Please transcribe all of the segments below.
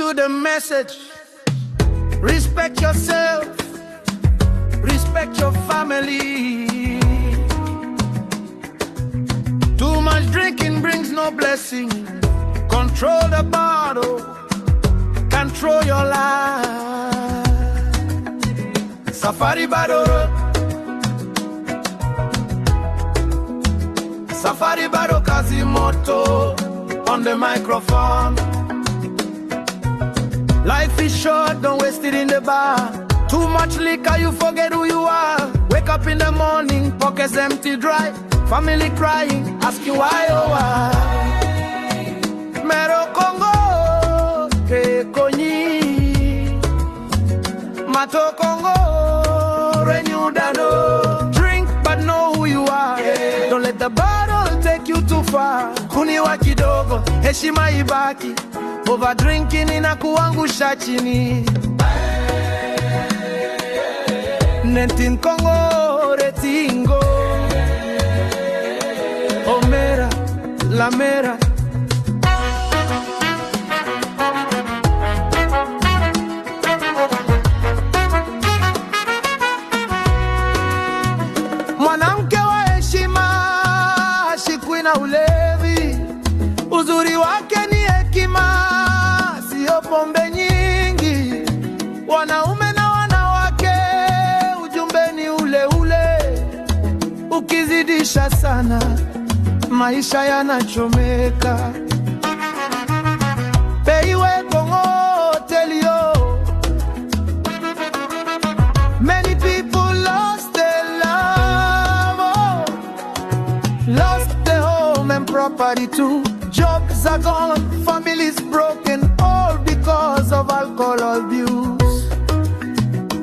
to the message. Respect yourself, respect your family. Too much drinking brings no blessing. Control the bottle, control your life. Safari Bado, Safari Bado Kazimoto on the microphone. Life is short, don't waste it in the bar. Too much liquor, you forget who you are. Wake up in the morning, pockets empty dry. Family crying, asking why, oh why. Mero Congo, ke konyi. Mato Congo, renew dano. Drink but know who you are. Don't let the bottle take you too far. Kuniwa kidogo, heshima ibaki. Over drinking inakuangusha chini. Nentin Congo, retingo. Omera, la mera. Mwanamke wa heshima hashikwi na ulevi. Uzuri wake ni hekima, sio pombe nyingi. Wanaume na wanawake, ujumbe ni ule ule. Ukizidisha sana, maisha yanachomeka. Peiwe Congo tell you, many people lost their love, lost their home and property too. Jobs are gone, families broken, all because of alcohol abuse.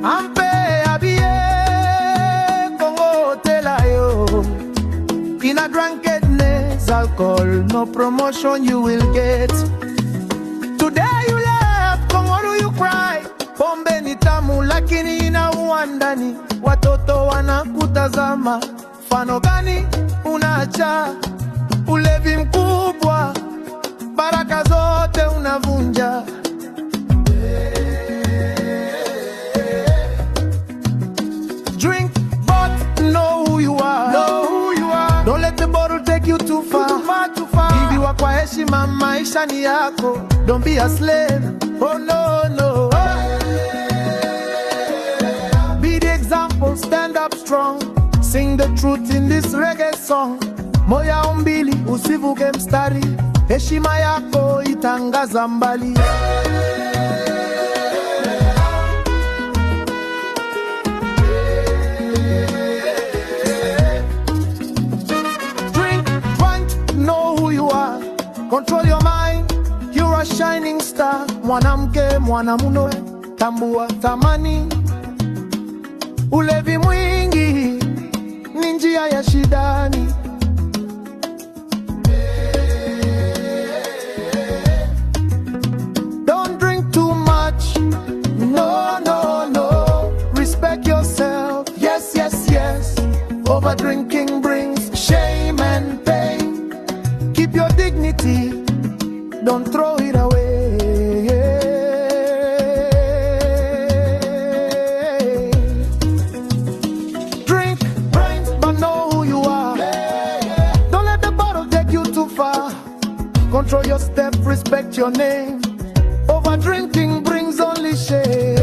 Ampe abie Congo tell you, in a drunkenness, alcohol, no promotion you will get. Today you laugh, Congo do you cry? Pombe ni tamu lakini inaua ndani. Watoto wanakutazama, fano gani unaacha? Ulevi mkubwa, baraka zote unavunja. Drink but know who you are. Don't let the bottle take you too far. Ibiwa kwa heshima, maisha ni yako. Don't be a slave. Oh no, no. Be the example, stand up strong. Sing the truth in this reggae song. Moya umbili, usivuke mstari. Heshima yako itangaza mbali. Control your mind, you're a shining star. Mwanamke, mwanamume, tambua thamani. Ulevi mwingi ni njia ya shidani. Don't drink too much, no, no, no. Respect yourself, yes, yes, yes. Over drinking brings shame and pain. Keep your dignity, don't throw it away. Drink, but know who you are. Don't let the bottle take you too far. Control your step, respect your name. Over drinking brings only shame.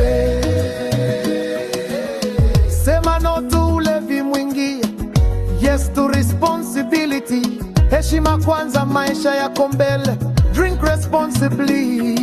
Sema no to ulevi mwingi, yes to responsibility. Heshima kwanza, maisha yako mbele. Drink responsibly.